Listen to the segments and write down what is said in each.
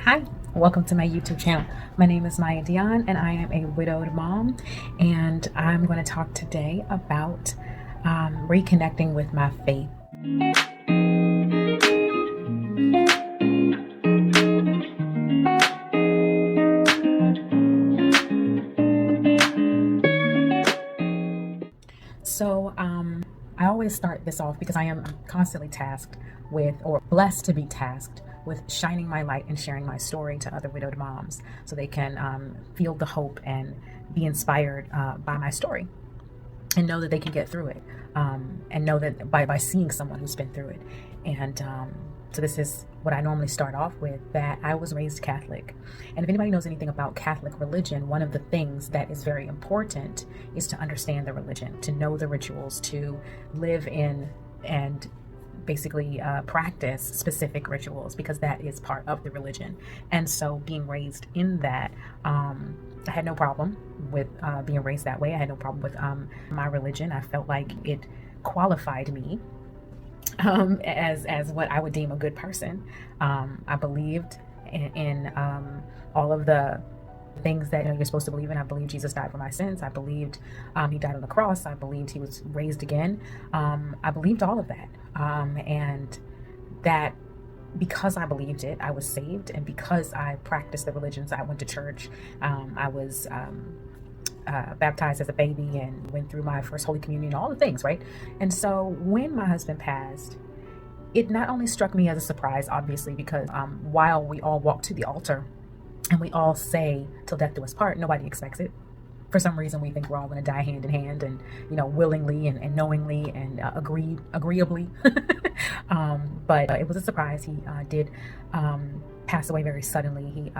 Hi, welcome to my YouTube channel. My name is Maya Dion and I am a widowed mom, and I'm going to talk today about reconnecting with my faith. So I always start this off because I am constantly tasked with, or blessed to be tasked with, shining my light and sharing my story to other widowed moms so they can feel the hope and be inspired by my story and know that they can get through it, and know that by seeing someone who's been through it. And so this is what I normally start off with, that I was raised Catholic. And if anybody knows anything about Catholic religion, one of the things that is very important is to understand the religion, to know the rituals, to live in and basically practice specific rituals, because that is part of the religion. And so being raised in that, I had no problem with being raised that way. I had no problem with my religion. I felt like it qualified me as what I would deem a good person. I believed in all of the things that you're supposed to believe in. I believed Jesus died for my sins. I believed he died on the cross. I believed he was raised again. I believed all of that, and that because I believed it, I was saved, and because I practiced the religions, I went to church. I was baptized as a baby and went through my first Holy Communion, all the things, right? And so when my husband passed, it not only struck me as a surprise, obviously, because while we all walk to the altar and we all say "till death do us part," nobody expects it. For some reason, we think we're all going to die hand in hand, and willingly and knowingly and agreeably. But it was a surprise. He did pass away very suddenly. He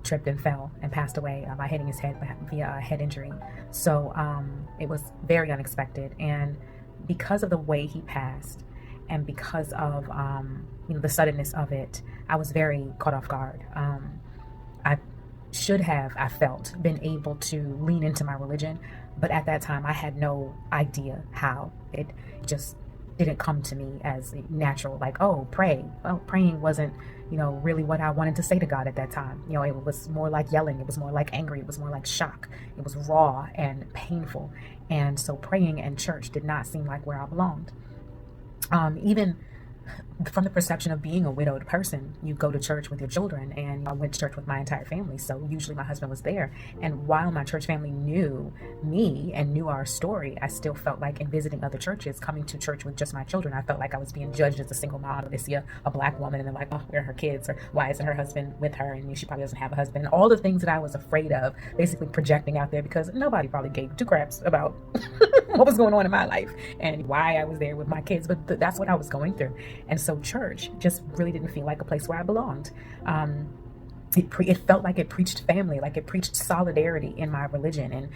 tripped and fell and passed away by hitting his head via a head injury. So it was very unexpected, and because of the way he passed, and because of the suddenness of it, I was very caught off guard. I should have, I felt, been able to lean into my religion, but at that time I had no idea how. It just didn't come to me as natural, like, oh, pray. Well, praying wasn't really what I wanted to say to God at that time. It was more like yelling, it was more like angry, it was more like shock, it was raw and painful. And so praying and church did not seem like where I belonged. Even from the perception of being a widowed person, you go to church with your children, and I went to church with my entire family, so usually my husband was there. And while my church family knew me and knew our story, I still felt like, in visiting other churches, coming to church with just my children, I felt like I was being judged as a single mom. They see a black woman and they're like, oh, where are her kids, or why isn't her husband with her, and she probably doesn't have a husband, and all the things that I was afraid of basically projecting out there, because nobody probably gave two craps about what was going on in my life and why I was there with my kids. But that's what I was going through. And so church just really didn't feel like a place where I belonged. It felt like it preached family, like it preached solidarity in my religion, and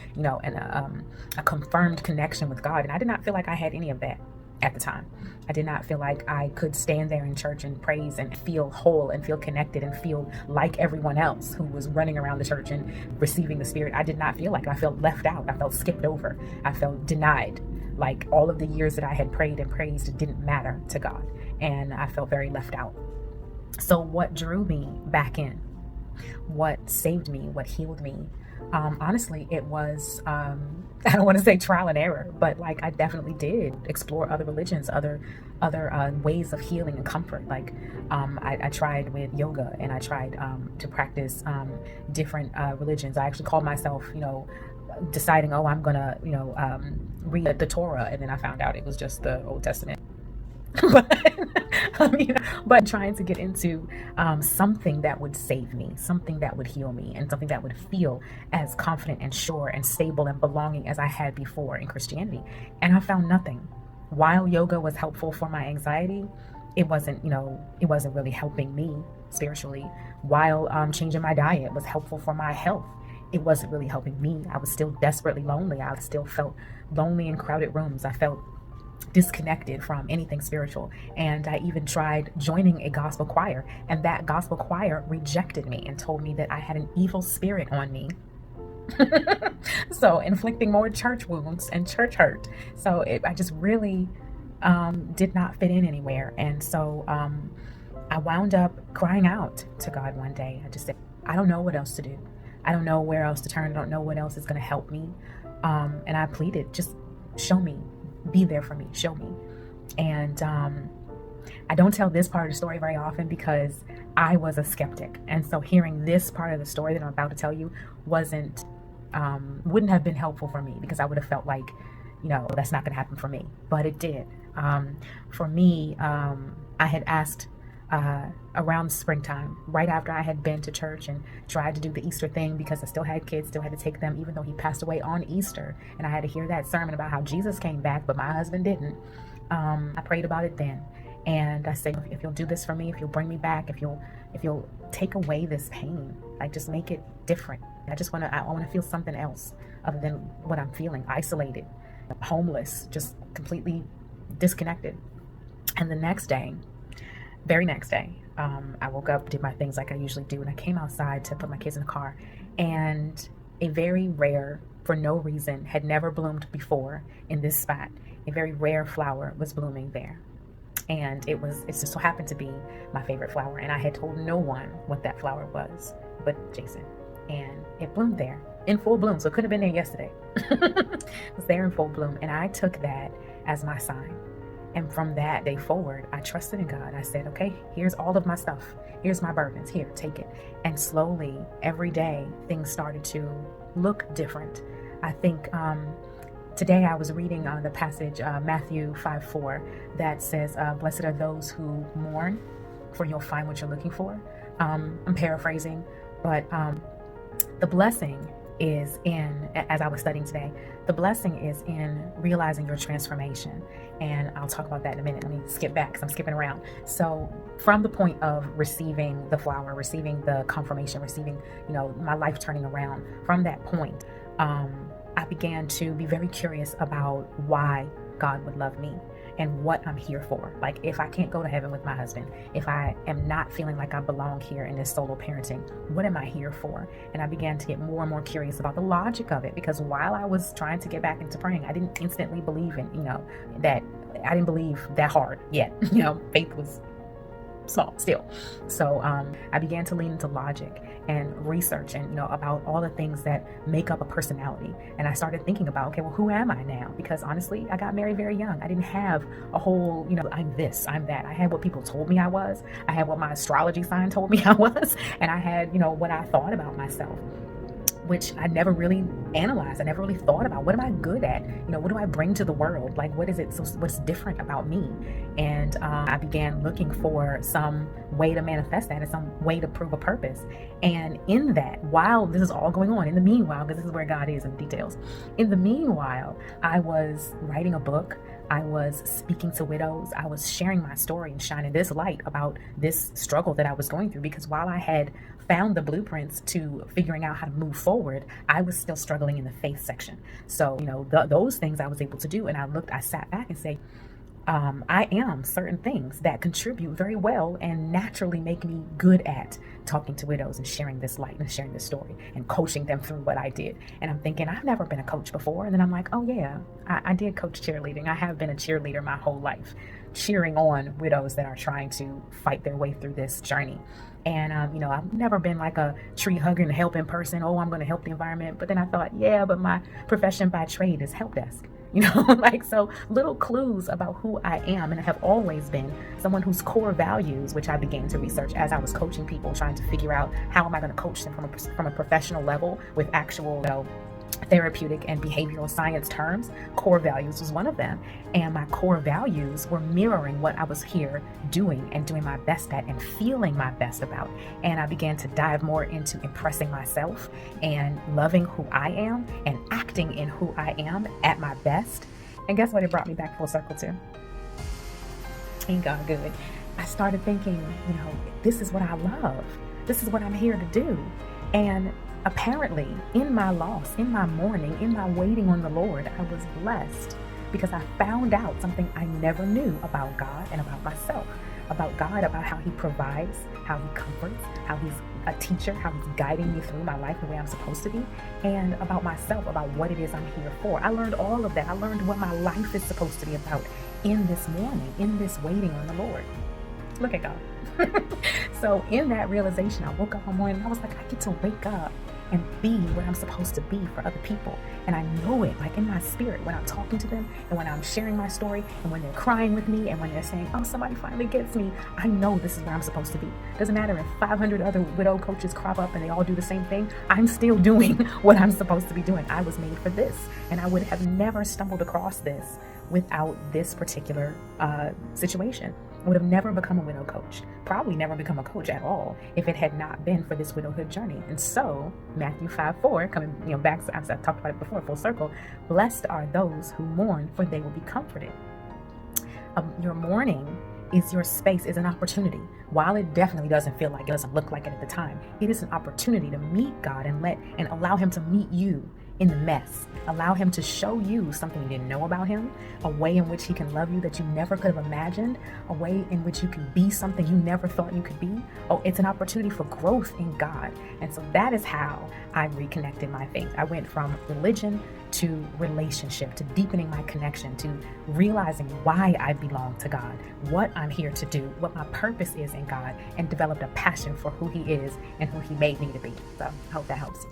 a confirmed connection with God. And I did not feel like I had any of that at the time. I did not feel like I could stand there in church and praise and feel whole and feel connected and feel like everyone else who was running around the church and receiving the Spirit. I did not feel like I felt left out. I felt skipped over. I felt denied. Like all of the years that I had prayed and praised didn't matter to God, and I felt very left out. So what drew me back in, what saved me, what healed me, honestly, it was, I don't want to say trial and error, but like I definitely did explore other religions, other ways of healing and comfort. Like I tried with yoga, and I tried to practice different religions. I actually called myself, deciding, oh, I'm gonna read the Torah, and then I found out it was just the Old Testament. But trying to get into something that would save me, something that would heal me, and something that would feel as confident and sure and stable and belonging as I had before in Christianity. And I found nothing. While yoga was helpful for my anxiety, it wasn't really helping me spiritually. While changing my diet was helpful for my health, it wasn't really helping me. I was still desperately lonely. I still felt lonely in crowded rooms. I felt disconnected from anything spiritual. And I even tried joining a gospel choir, and that gospel choir rejected me and told me that I had an evil spirit on me. So inflicting more church wounds and church hurt. So I just really did not fit in anywhere. And so I wound up crying out to God one day. I just said, I don't know what else to do. I don't know where else to turn. I don't know what else is going to help me. And I pleaded, just show me, be there for me, show me. And I don't tell this part of the story very often because I was a skeptic. And so hearing this part of the story that I'm about to tell you wouldn't have been helpful for me, because I would have felt like, that's not going to happen for me. But it did. For me, I had asked around springtime, right after I had been to church and tried to do the Easter thing, because I still had kids, still had to take them, even though he passed away on Easter. And I had to hear that sermon about how Jesus came back, but my husband didn't. I prayed about it then. And I said, if you'll do this for me, if you'll bring me back, if you'll take away this pain, like just make it different. I want to feel something else other than what I'm feeling, isolated, homeless, just completely disconnected. And the very next day, I woke up, did my things like I usually do, and I came outside to put my kids in the car, and a very rare, for no reason, had never bloomed before in this spot, a very rare flower was blooming there. And it just so happened to be my favorite flower, and I had told no one what that flower was but Jason. And it bloomed there in full bloom, so it could have been there yesterday. It was there in full bloom, and I took that as my sign. And from that day forward, I trusted in God. I said, okay, here's all of my stuff. Here's my burdens. Here, take it. And slowly, every day, things started to look different. I think today I was reading the passage, Matthew 5:4, that says, blessed are those who mourn, for you'll find what you're looking for. I'm paraphrasing, but the blessing is in, as I was studying today, the blessing is in realizing your transformation. And I'll talk about that in a minute. Let me skip back because I'm skipping around. So from the point of receiving the flower, receiving the confirmation, receiving, my life turning around, from that point, I began to be very curious about why God would love me and what I'm here for. Like, if I can't go to heaven with my husband, if I am not feeling like I belong here in this solo parenting, what am I here for? And I began to get more and more curious about the logic of it, because while I was trying to get back into praying, I didn't instantly believe in, that I didn't believe that hard yet. Faith was small still. So I began to lean into logic and research and about all the things that make up a personality. And I started thinking about, okay, well, who am I now? Because honestly, I got married very young. I didn't have a whole, I'm this, I'm that. I had what people told me I was. I had what my astrology sign told me I was. And I had, what I thought about myself, which I never really analyzed. I never really thought about, what am I good at? What do I bring to the world? Like, what is it? So what's different about me? And I began looking for some way to manifest that and some way to prove a purpose. And in that, while this is all going on, in the meanwhile, because this is where God is in the details, in the meanwhile, I was writing a book. I was speaking to widows. I was sharing my story and shining this light about this struggle that I was going through, because while I had found the blueprints to figuring out how to move forward, I was still struggling in the faith section. So, those things I was able to do. And I sat back and say, I am certain things that contribute very well and naturally make me good at talking to widows and sharing this light and sharing this story and coaching them through what I did. And I'm thinking, I've never been a coach before. And then I'm like, oh yeah, I did coach cheerleading. I have been a cheerleader my whole life, cheering on widows that are trying to fight their way through this journey. And, I've never been like a tree hugging, helping person. Oh, I'm going to help the environment. But then I thought, yeah, but my profession by trade is help desk. So little clues about who I am. And I have always been someone whose core values, which I began to research as I was coaching people, trying to figure out how am I going to coach them from a professional level with actual, therapeutic and behavioral science terms. Core values was one of them. And my core values were mirroring what I was here doing and doing my best at and feeling my best about. And I began to dive more into impressing myself and loving who I am and acting in who I am at my best. And guess what? It brought me back full circle to? Ain't God good? I started thinking, this is what I love. This is what I'm here to do. And apparently, in my loss, in my mourning, in my waiting on the Lord, I was blessed because I found out something I never knew about God and about myself. About God, about how He provides, how He comforts, how He's a teacher, how He's guiding me through my life the way I'm supposed to be, and about myself, about what it is I'm here for. I learned all of that. I learned what my life is supposed to be about in this mourning, in this waiting on the Lord. Look at God. So in that realization, I woke up one morning and I was like, I get to wake up and be what I'm supposed to be for other people. And I know it, like in my spirit, when I'm talking to them and when I'm sharing my story and when they're crying with me and when they're saying, oh, somebody finally gets me. I know this is where I'm supposed to be. Doesn't matter if 500 other widow coaches crop up and they all do the same thing. I'm still doing what I'm supposed to be doing. I was made for this. And I would have never stumbled across this without this particular situation. I would have never become a widow coach, probably never become a coach at all if it had not been for this widowhood journey. And so Matthew 5:4, coming back, as I've talked about it before, full circle, blessed are those who mourn, for they will be comforted. Your mourning is your space, is an opportunity. While it definitely doesn't feel like it, doesn't look like it at the time, it is an opportunity to meet God and allow him to meet you in the mess. Allow him to show you something you didn't know about him, a way in which he can love you that you never could have imagined, a way in which you can be something you never thought you could be. Oh, it's an opportunity for growth in God. And so that is how I reconnected my faith. I went from religion to relationship, to deepening my connection, to realizing why I belong to God, what I'm here to do, what my purpose is in God, and developed a passion for who he is and who he made me to be. So I hope that helps you.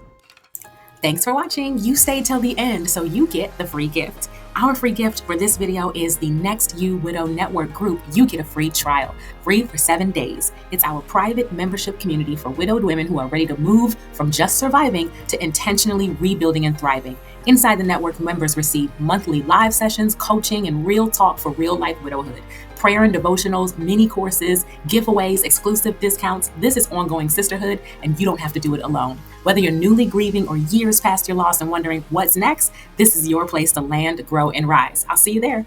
Thanks for watching. You stayed till the end, so you get the free gift. Our free gift for this video is the Next You Widow Network group. You get a free trial, free for 7 days. It's our private membership community for widowed women who are ready to move from just surviving to intentionally rebuilding and thriving. Inside the network, members receive monthly live sessions, coaching, and real talk for real-life widowhood. Prayer and devotionals, mini courses, giveaways, exclusive discounts. This is ongoing sisterhood, and you don't have to do it alone. Whether you're newly grieving or years past your loss and wondering what's next, this is your place to land, grow, and rise. I'll see you there.